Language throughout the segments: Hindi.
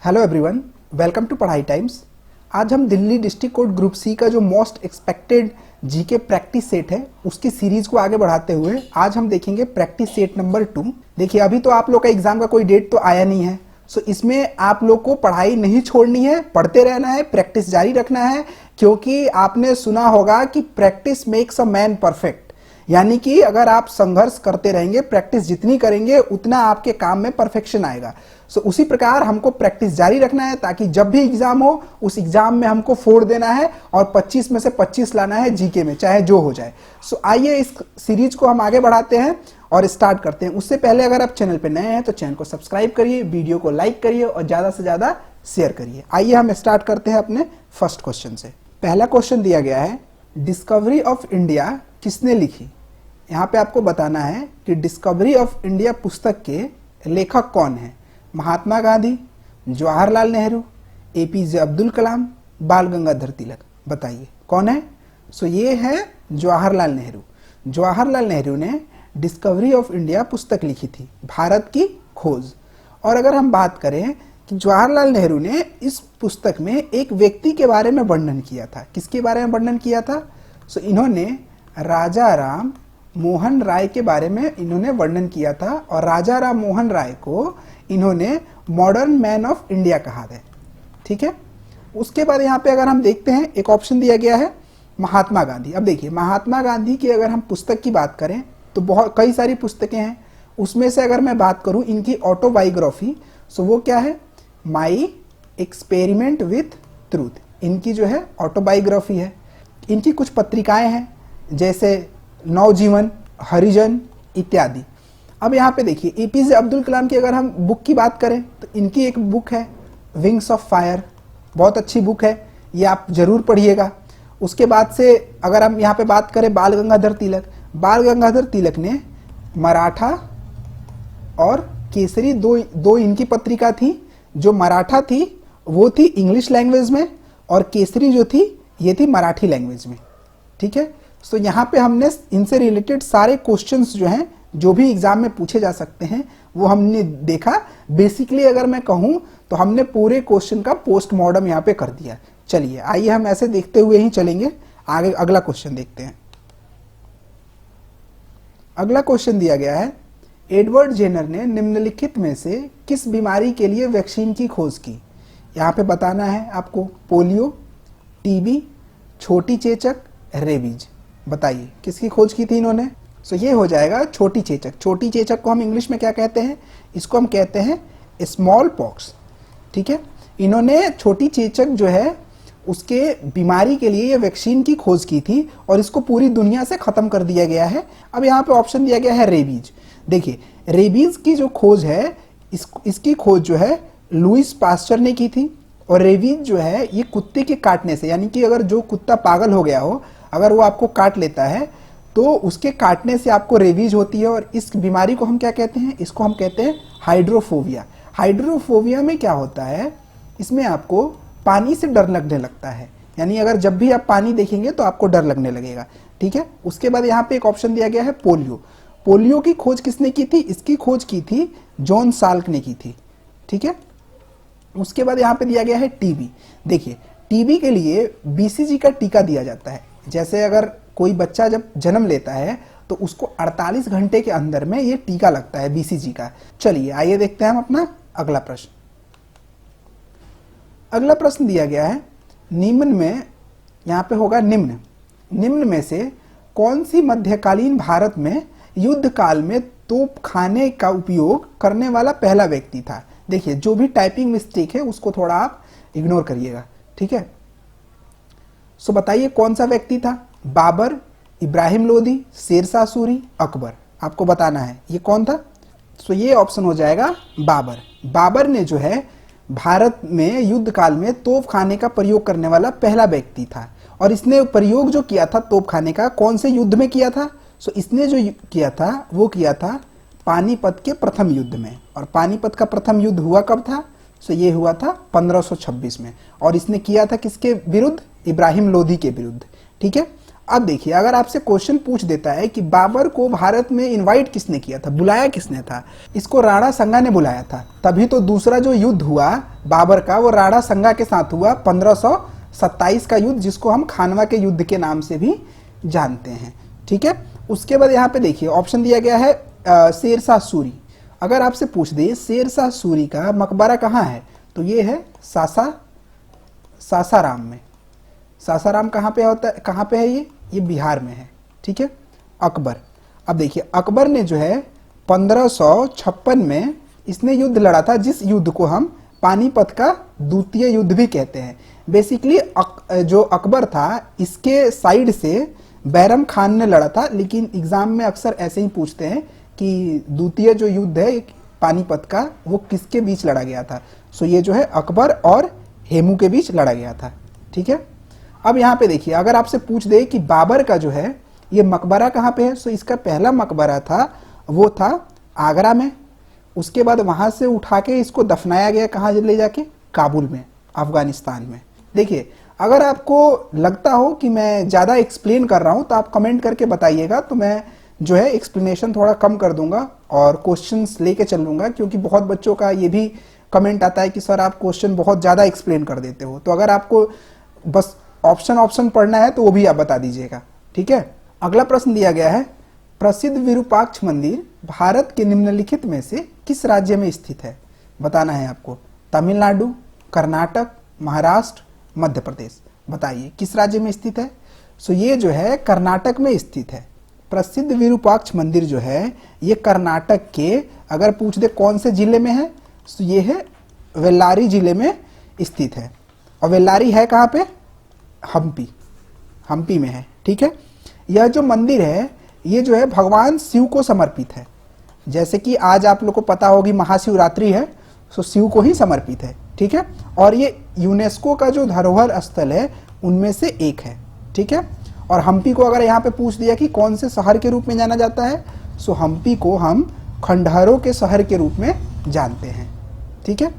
Hello everyone, welcome to Padhai times. आज हम Delhi district court group C का जो most expected GK practice set है उसकी सीरीज को आगे बढ़ाते हुए आज हम देखेंगे प्रैक्टिस सेट नंबर 2। देखिए, अभी तो आप लोग का एग्जाम का कोई डेट तो आया नहीं है, सो इसमें आप लोग को पढ़ाई नहीं छोड़नी है, पढ़ते रहना है, प्रैक्टिस जारी रखना है, क्योंकि आपने सुना होगा कि practice makes a man perfect. यानी कि अगर आप संघर्ष करते रहेंगे, प्रैक्टिस जितनी करेंगे उतना आपके काम में परफेक्शन आएगा। सो उसी प्रकार हमको प्रैक्टिस जारी रखना है ताकि जब भी एग्जाम हो उस एग्जाम में हमको फोड़ देना है और 25 में से 25 लाना है जीके में, चाहे जो हो जाए। सो आइए इस सीरीज को हम आगे बढ़ाते हैं और स्टार्ट करते हैं। उससे पहले अगर आप चैनल पर नए हैं तो चैनल को सब्सक्राइब करिए, वीडियो को लाइक करिए और ज्यादा से ज्यादा शेयर करिए। आइए हम स्टार्ट करते हैं अपने फर्स्ट क्वेश्चन से। पहला क्वेश्चन दिया गया है, डिस्कवरी ऑफ इंडिया किसने लिखी। यहाँ पे आपको बताना है कि डिस्कवरी ऑफ इंडिया पुस्तक के लेखक कौन है। महात्मा गांधी, जवाहरलाल नेहरू, एपीजे अब्दुल कलाम, बाल गंगाधर तिलक। बताइए कौन है। सो ये है जवाहरलाल नेहरू। जवाहरलाल नेहरू ने डिस्कवरी ऑफ इंडिया पुस्तक लिखी थी, भारत की खोज। और अगर हम बात करें कि जवाहरलाल नेहरू ने इस पुस्तक में एक व्यक्ति के बारे में वर्णन किया था। किसके बारे में वर्णन किया था। सो इन्होंने राजा राम मोहन राय के बारे में इन्होंने वर्णन किया था और राजा राम मोहन राय को इन्होंने मॉडर्न मैन ऑफ इंडिया कहा है। ठीक है। उसके बाद यहाँ पे अगर हम देखते हैं एक ऑप्शन दिया गया है महात्मा गांधी। अब देखिए, महात्मा गांधी की अगर हम पुस्तक की बात करें तो बहुत कई सारी पुस्तकें हैं। उसमें से अगर मैं बात करूं इनकी ऑटोबायोग्राफी, सो वो क्या है, माई एक्सपेरिमेंट विथ ट्रूथ, इनकी जो है ऑटोबायोग्राफी है। इनकी कुछ पत्रिकाएं हैं जैसे नवजीवन, हरिजन इत्यादि। अब यहाँ पे देखिए, एपीजे अब्दुल कलाम की अगर हम बुक की बात करें तो इनकी एक बुक है विंग्स ऑफ फायर, बहुत अच्छी बुक है, ये आप जरूर पढ़िएगा। उसके बाद से अगर हम यहाँ पे बात करें बाल गंगाधर तिलक, बाल गंगाधर तिलक ने मराठा और केसरी दो इनकी पत्रिका थी। जो मराठा थी वो थी इंग्लिश लैंग्वेज में और केसरी जो थी ये थी मराठी लैंग्वेज में। ठीक है। सो यहाँ पे हमने इनसे रिलेटेड सारे क्वेश्चंस जो हैं, जो भी एग्जाम में पूछे जा सकते हैं, वो हमने देखा। बेसिकली अगर मैं कहूँ तो हमने पूरे क्वेश्चन का पोस्टमार्टम यहाँ पे कर दिया। चलिए आइए हम ऐसे देखते हुए ही चलेंगे आगे। अगला क्वेश्चन देखते हैं। अगला क्वेश्चन दिया गया है, एडवर्ड जेनर ने निम्नलिखित में से किस बीमारी के लिए वैक्सीन की खोज की। यहाँ पे बताना है आपको, पोलियो, टीबी, छोटी चेचक, रेबीज। बताइए किसकी खोज की थी इन्होंने। सो ये हो जाएगा छोटी चेचक। छोटी चेचक को हम इंग्लिश में क्या कहते हैं, इसको हम कहते हैं स्मॉल पॉक्स। ठीक है। इन्होंने छोटी चेचक जो है उसके बीमारी के लिए ये वैक्सीन की खोज की थी और इसको पूरी दुनिया से खत्म कर दिया गया है। अब यहाँ पे ऑप्शन दिया गया है रेबीज। देखिए, रेबीज की जो खोज है इसकी खोज जो है लुइस पास्चर ने की थी। और रेबीज जो है ये कुत्ते के काटने से, यानी कि अगर जो कुत्ता पागल हो गया हो, अगर वो आपको काट लेता है तो उसके काटने से आपको रेबीज होती है। और इस बीमारी को हम क्या कहते हैं, इसको हम कहते हैं हाइड्रोफोबिया। हाइड्रोफोबिया में क्या होता है, इसमें आपको पानी से डर लगने लगता है, यानी अगर जब भी आप पानी देखेंगे तो आपको डर लगने लगेगा। ठीक है। उसके बाद यहाँ पे एक ऑप्शन दिया गया है पोलियो। पोलियो की खोज किसने की थी, इसकी खोज की थी जॉन साल्क ने की थी। ठीक है। उसके बाद यहाँ पे दिया गया है टीबी। देखिए, टीबी के लिए बीसीजी का टीका दिया जाता है। जैसे अगर कोई बच्चा जब जन्म लेता है तो उसको 48 घंटे के अंदर में ये टीका लगता है बीसीजी का। चलिए आइए देखते हैं हम अपना अगला प्रश्न। अगला प्रश्न दिया गया है, निम्न में, यहाँ पे होगा निम्न में से कौन सी मध्यकालीन भारत में युद्ध काल में तोपखाने का उपयोग करने वाला पहला व्यक्ति था। देखिए, जो भी टाइपिंग मिस्टेक है उसको थोड़ा आप इग्नोर करिएगा। ठीक है। सो बताइए कौन सा व्यक्ति था। बाबर, इब्राहिम लोदी, शेरशाह सूरी, अकबर। आपको बताना है ये कौन था। सो ये ऑप्शन हो जाएगा बाबर। बाबर ने जो है भारत में युद्ध काल में तोपखाने का प्रयोग करने वाला पहला व्यक्ति था। और इसने प्रयोग जो किया था तोपखाने का, कौन से युद्ध में किया था। सो इसने जो किया था वो किया था पानीपत के प्रथम युद्ध में। और पानीपत का प्रथम युद्ध हुआ कब था, सो ये हुआ था 1526 में। और इसने किया था किसके विरुद्ध, इब्राहिम लोदी के विरुद्ध। ठीक है। अब देखिए, अगर आपसे क्वेश्चन पूछ देता है कि बाबर को भारत में इनवाइट किसने किया था, बुलाया किसने था, इसको राणा संगा ने बुलाया था, तभी तो दूसरा जो युद्ध हुआ बाबर का वो राणा संगा के साथ हुआ 1527 का युद्ध, जिसको हम खानवा के युद्ध के नाम से भी जानते हैं। ठीक है, उसके बाद यहाँ पे देखिए ऑप्शन दिया गया है शेरशाह सूरी। अगर आपसे पूछ दे शेरशाह सूरी का मकबरा कहाँ है, तो ये है सासाराम में। सासाराम कहाँ पे होता है, कहाँ पे है ये बिहार में है। ठीक है, अकबर, अब देखिए अकबर ने जो है 1556 में इसने युद्ध लड़ा था, जिस युद्ध को हम पानीपत का द्वितीय युद्ध भी कहते हैं। बेसिकली जो अकबर था इसके साइड से बैरम खान ने लड़ा था, लेकिन एग्जाम में अक्सर ऐसे ही पूछते हैं कि द्वितीय जो युद्ध है पानीपत का वो किसके बीच लड़ा गया था। सो ये जो है अकबर और हेमू के बीच लड़ा गया था। ठीक है, अब यहाँ पे देखिए अगर आपसे पूछ दे कि बाबर का जो है ये मकबरा कहाँ पे है, सो इसका पहला मकबरा था वो था आगरा में। उसके बाद वहां से उठा के इसको दफनाया गया कहाँ ले जाके, काबुल में, अफगानिस्तान में। देखिए अगर आपको लगता हो कि मैं ज़्यादा एक्सप्लेन कर रहा हूँ तो आप कमेंट करके बताइएगा, तो मैं जो है एक्सप्लेनेशन थोड़ा कम कर दूंगा और क्वेश्चंस लेके चल लूँगा, क्योंकि बहुत बच्चों का ये भी कमेंट आता है कि सर आप क्वेश्चन बहुत ज़्यादा एक्सप्लेन कर देते हो। तो अगर आपको बस ऑप्शन पढ़ना है तो वो भी आप बता दीजिएगा। ठीक है, अगला प्रश्न दिया गया है, प्रसिद्ध विरूपाक्ष मंदिर भारत के निम्नलिखित में से किस राज्य में स्थित है। बताना है आपको, तमिलनाडु, कर्नाटक, महाराष्ट्र, मध्य प्रदेश। बताइए किस राज्य में स्थित है। सो ये जो है कर्नाटक में स्थित है। प्रसिद्ध विरूपाक्ष मंदिर जो है ये कर्नाटक के, अगर पूछ दे कौन से जिले में है, तो ये है वेल्लारी जिले में स्थित है। और वेल्लारी है कहाँ पे, हम्पी में है। ठीक है, यह जो मंदिर है ये जो है भगवान शिव को समर्पित है। जैसे कि आज आप लोग को पता होगी महाशिवरात्रि है, सो शिव को ही समर्पित है। ठीक है, और ये यूनेस्को का जो धरोहर स्थल है उनमें से एक है। ठीक है, और हम्पी को अगर यहाँ पे पूछ दिया कि कौन से शहर के रूप में जाना जाता है, सो हम्पी को हम खंडहरों के शहर के रूप में जानते हैं। ठीक है,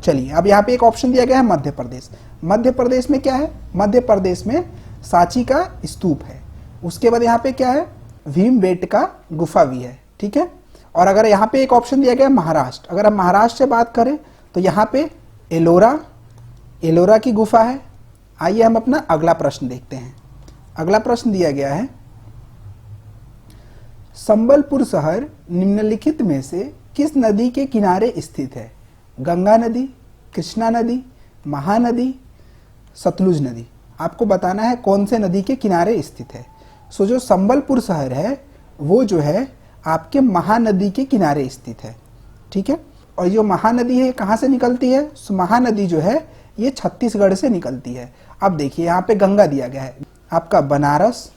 चलिए अब यहाँ पे एक ऑप्शन दिया गया है मध्य प्रदेश। मध्य प्रदेश में क्या है, मध्य प्रदेश में सांची का स्तूप है। उसके बाद यहाँ पे क्या है, भीमबेटका गुफा भी है। ठीक है, और अगर यहाँ पे एक ऑप्शन दिया गया महाराष्ट्र, अगर हम महाराष्ट्र से बात करें तो यहाँ पे एलोरा की गुफा है। आइए हम अपना अगला प्रश्न देखते हैं। अगला प्रश्न दिया गया है, संबलपुर शहर निम्नलिखित में से किस नदी के किनारे स्थित है। गंगा नदी, कृष्णा नदी, महानदी, सतलुज नदी। आपको बताना है कौन से नदी के किनारे स्थित है। सो जो संबलपुर शहर है वो जो है आपके महानदी के किनारे स्थित है। ठीक है, और जो महानदी है कहाँ से निकलती है, सो महानदी जो है ये छत्तीसगढ़ से निकलती है। अब देखिए यहाँ पे गंगा दिया गया है आपका बनारस,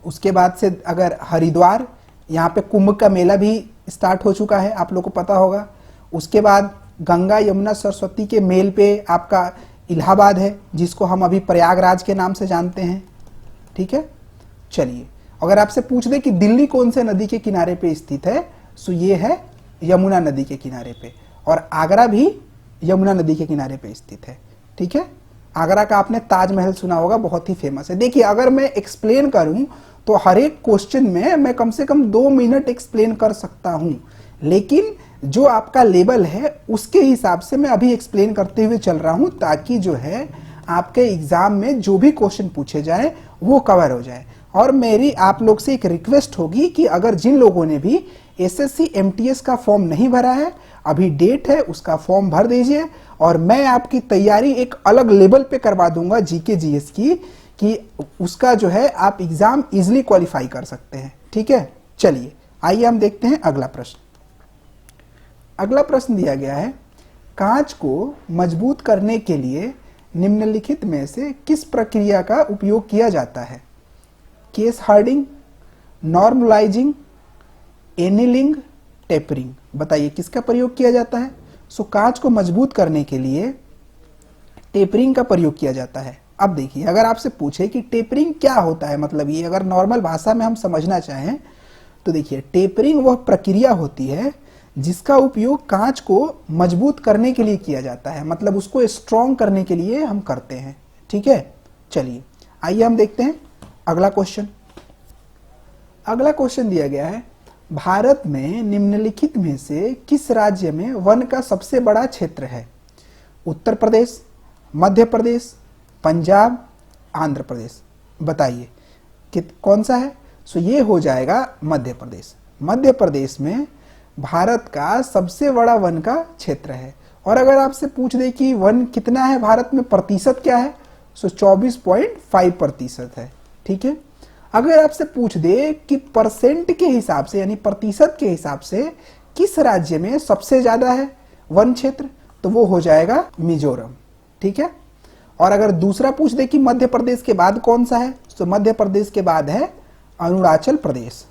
उसके बाद से अगर हरिद्वार, यहाँ पे कुंभ का मेला भी स्टार्ट हो चुका है, आप लोग को पता होगा। उसके बाद गंगा यमुना सरस्वती के मेल पे आपका इलाहाबाद है, जिसको हम अभी प्रयागराज के नाम से जानते हैं। ठीक है, चलिए अगर आपसे पूछ दे कि दिल्ली कौन से नदी के किनारे पे स्थित है, सो ये है यमुना नदी के किनारे पे, और आगरा भी यमुना नदी के किनारे पे स्थित है। ठीक है, आगरा का आपने ताजमहल सुना होगा, बहुत ही फेमस है। देखिए अगर मैं एक्सप्लेन करूं तो हर एक क्वेश्चन में मैं कम से कम 2 मिनट एक्सप्लेन कर सकता हूं, लेकिन जो आपका लेवल है उसके हिसाब से मैं अभी एक्सप्लेन करते हुए चल रहा हूं, ताकि जो है आपके एग्जाम में जो भी क्वेश्चन पूछे जाए वो कवर हो जाए। और मेरी आप लोग से एक रिक्वेस्ट होगी कि अगर जिन लोगों ने भी एसएससी एमटीएस का फॉर्म नहीं भरा है, अभी डेट है, उसका फॉर्म भर दीजिए, और मैं आपकी तैयारी एक अलग लेवल पे करवा दूंगा जीके जीएस की, कि उसका जो है आप एग्जाम इजीली क्वालिफाई कर सकते हैं। ठीक है, चलिए आइए हम देखते हैं अगला प्रश्न। अगला प्रश्न दिया गया है, कांच को मजबूत करने के लिए निम्नलिखित में से किस प्रक्रिया का उपयोग किया जाता है। Case hardening, normalising, annealing, tempering. बताइए किसका प्रयोग किया जाता है। सो कांच को मजबूत करने के लिए टेपरिंग का प्रयोग किया जाता है। अब देखिए अगर आपसे पूछे कि टेपरिंग क्या होता है, मतलब ये अगर नॉर्मल भाषा में हम समझना चाहें तो देखिए टेपरिंग वह प्रक्रिया होती है जिसका उपयोग कांच को मजबूत करने के लिए किया जाता है, मतलब उसको स्ट्रॉन्ग करने के लिए हम करते हैं। ठीक है, चलिए आइए हम देखते हैं अगला क्वेश्चन। अगला क्वेश्चन दिया गया है, भारत में निम्नलिखित में से किस राज्य में वन का सबसे बड़ा क्षेत्र है? उत्तर प्रदेश, मध्य प्रदेश, पंजाब, आंध्र प्रदेश। बताइए कि कौन सा है? सो ये हो जाएगा मध्य प्रदेश। मध्य प्रदेश में भारत का सबसे बड़ा वन का क्षेत्र है। और अगर आपसे पूछ दे कि वन कितना है भारत में, प्रतिशत क्या है, सो 24.5% है। ठीक है। अगर आपसे पूछ दे कि परसेंट के हिसाब से यानी प्रतिशत के हिसाब से किस राज्य में सबसे ज्यादा है वन क्षेत्र, तो वो हो जाएगा मिजोरम। ठीक है। और अगर दूसरा पूछ दे कि मध्य प्रदेश के बाद कौन सा है, तो मध्य प्रदेश के बाद है अरुणाचल प्रदेश।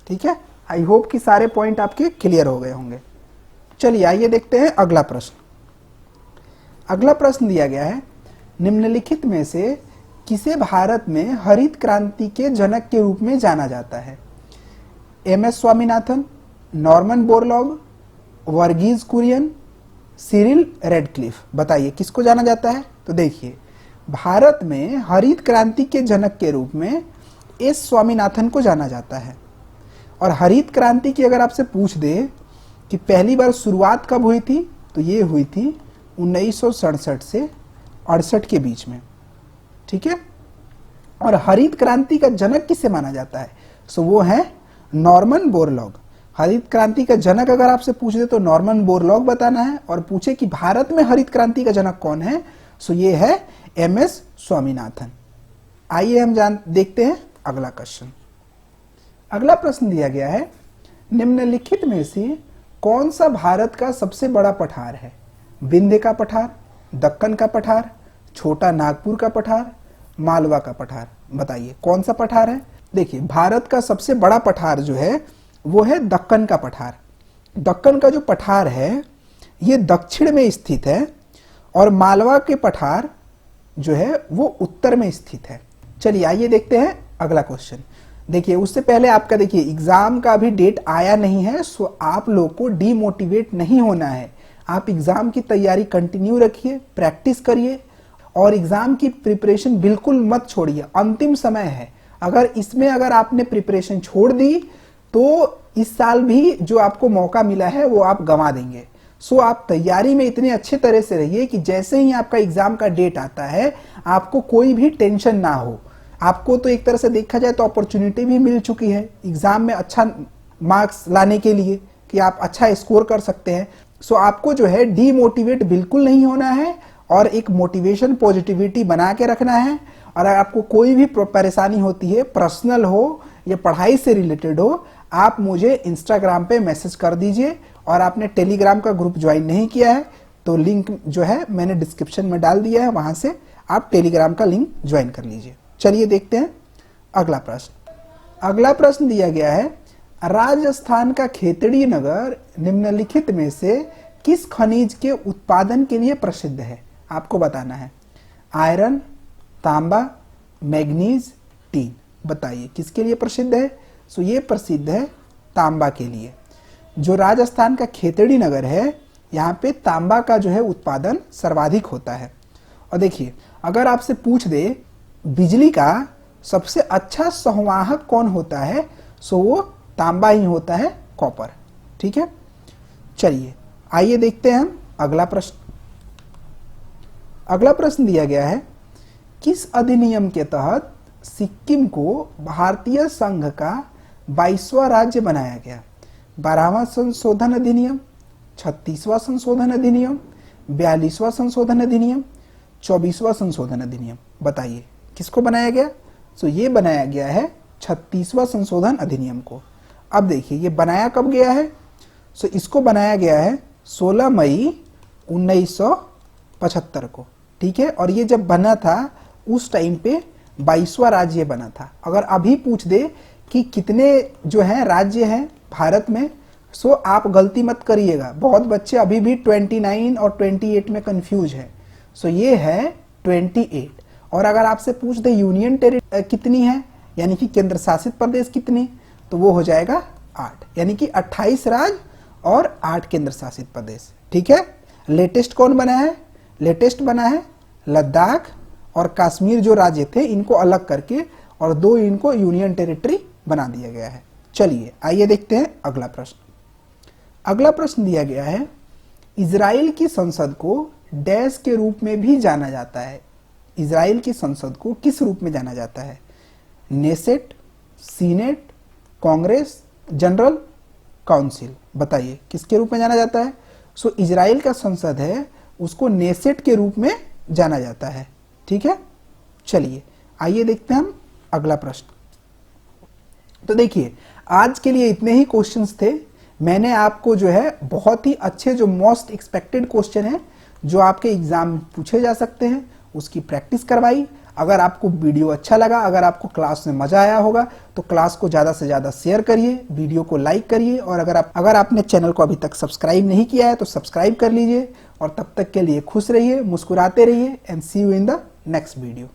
ठीक है। आई होप कि सारे पॉइंट आपके क्लियर हो गए होंगे। चलिए आइए देखते हैं अगला प्रश्न। अगला प्रश्न दिया गया है, निम्नलिखित में से किसे भारत में हरित क्रांति के जनक के रूप में जाना जाता है? M S. Swaminathan, Norman Borlaug, Verghese Kurien, Cyril Radcliffe. बताइए किसको जाना जाता है? तो देखिए, भारत में हरित क्रांति के जनक के रूप में एस स्वामीनाथन को जाना जाता है। और हरित क्रांति की अगर आपसे पूछ दे कि पहली बार शुरुआत कब हुई थी, तो ये हुई थी 1967 से 68 के बीच में। ठीक है। और हरित क्रांति का जनक किसे माना जाता है? सो वो है नॉर्मन बोरलॉग। हरित क्रांति का जनक अगर आपसे पूछ दे तो नॉर्मन बोरलॉग बताना है। और पूछे कि भारत में हरित क्रांति का जनक कौन है, सो ये है एम.एस. स्वामीनाथन। आइए हम देखते हैं अगला क्वेश्चन। अगला प्रश्न दिया गया है, निम्नलिखित में से कौन सा भारत का सबसे बड़ा पठार है? विंध्य का पठार, दक्कन का पठार, छोटा नागपुर का पठार, मालवा का पठार। बताइए कौन सा पठार है? देखिए, भारत का सबसे बड़ा पठार जो है वो है दक्कन का पठार। दक्कन का जो पठार है ये दक्षिण में स्थित है और मालवा के पठार जो है वो उत्तर में स्थित है। चलिए आइए देखते हैं अगला क्वेश्चन। देखिए, उससे पहले आपका देखिए एग्जाम का अभी डेट आया नहीं है, सो आप लोग को डीमोटिवेट नहीं होना है। आप एग्जाम की तैयारी कंटिन्यू रखिए, प्रैक्टिस करिए और एग्जाम की प्रिपरेशन बिल्कुल मत छोड़िए। अंतिम समय है, अगर आपने प्रिपरेशन छोड़ दी तो इस साल भी जो आपको मौका मिला है वो आप गंवा देंगे। सो आप तैयारी में इतने अच्छे तरह से रहिए कि जैसे ही आपका एग्जाम का डेट आता है आपको कोई भी टेंशन ना हो। आपको तो एक तरह से देखा जाए तो अपॉर्चुनिटी भी मिल चुकी है एग्जाम में अच्छा मार्क्स लाने के लिए कि आप अच्छा स्कोर कर सकते हैं। सो आपको जो है डीमोटिवेट बिल्कुल नहीं होना है और एक मोटिवेशन पॉजिटिविटी बना के रखना है। और अगर आपको कोई भी परेशानी होती है, पर्सनल हो या पढ़ाई से रिलेटेड हो, आप मुझे इंस्टाग्राम पे मैसेज कर दीजिए। और आपने टेलीग्राम का ग्रुप ज्वाइन नहीं किया है तो लिंक जो है मैंने डिस्क्रिप्शन में डाल दिया है, वहां से आप टेलीग्राम का लिंक ज्वाइन कर लीजिए। चलिए देखते हैं अगला प्रश्न। अगला प्रश्न दिया गया है, राजस्थान का खेतड़ी नगर निम्नलिखित में से किस खनिज के उत्पादन के लिए प्रसिद्ध है? आपको बताना है। आयरन, तांबा, मैग्नीज, टीन। बताइए किसके लिए प्रसिद्ध है? सो ये प्रसिद्ध है तांबा के लिए। जो राजस्थान का खेतड़ी नगर है यहाँ पे तांबा का जो है उत्पादन सर्वाधिक होता है। और देखिए, अगर आपसे पूछ दे बिजली का सबसे अच्छा संवाहक कौन होता है, सो वो तांबा ही होता है, कॉपर। ठीक है। चलिए आइए देखते हैं हम अगला प्रश्न। अगला प्रश्न दिया गया है, किस अधिनियम के तहत सिक्किम को भारतीय संघ का 22वां राज्य बनाया गया? 12वां संशोधन अधिनियम, 36वां संशोधन अधिनियम, 42वां संशोधन अधिनियम, 24वां संशोधन अधिनियम। बताइए किसको बनाया गया? सो ये बनाया गया है 36वां संशोधन अधिनियम को। अब देखिए ये बनाया कब गया है? सो इसको बनाया गया है 16 मई 1975 को। ठीक है। और ये जब बना था उस टाइम पे 22वां राज्य बना था। अगर अभी पूछ दे कि कितने जो है राज्य हैं भारत में, सो आप गलती मत करिएगा। बहुत बच्चे अभी भी 29 और 28 में कंफ्यूज है। सो ये है 28। और अगर आपसे पूछ दे यूनियन टेरिटरी कितनी है, यानी कि केंद्र शासित प्रदेश कितनी, तो वो हो जाएगा 8, यानी कि 28 राज्य और 8 केंद्र शासित प्रदेश। ठीक है। लेटेस्ट कौन बना है? लेटेस्ट बना है लद्दाख और कश्मीर जो राज्य थे इनको अलग करके और 2 इनको यूनियन टेरिटरी बना दिया गया है। चलिए आइए देखते हैं अगला प्रश्न। अगला प्रश्न दिया गया है, इजराइल की संसद को डैश के रूप में भी जाना जाता है। इजराइल की संसद को किस रूप में जाना जाता है? Knesset, senate, Congress, general council. बताइए किसके रूप में जाना जाता है? सो इजराइल का संसद है उसको नेसेट के रूप में जाना जाता है। ठीक है, चलिए आइए देखते हैं हम अगला प्रश्न। तो देखिए आज के लिए इतने ही क्वेश्चंस थे। मैंने आपको जो है बहुत ही अच्छे जो मोस्ट एक्सपेक्टेड क्वेश्चन है जो आपके एग्जाम में पूछे जा सकते हैं उसकी प्रैक्टिस करवाई। अगर आपको वीडियो अच्छा लगा, अगर आपको क्लास में मजा आया होगा तो क्लास को ज़्यादा से ज़्यादा शेयर करिए, वीडियो को लाइक करिए और अगर आपने चैनल को अभी तक सब्सक्राइब नहीं किया है तो सब्सक्राइब कर लीजिए। और तब तक के लिए खुश रहिए, मुस्कुराते रहिए and see you in the next video.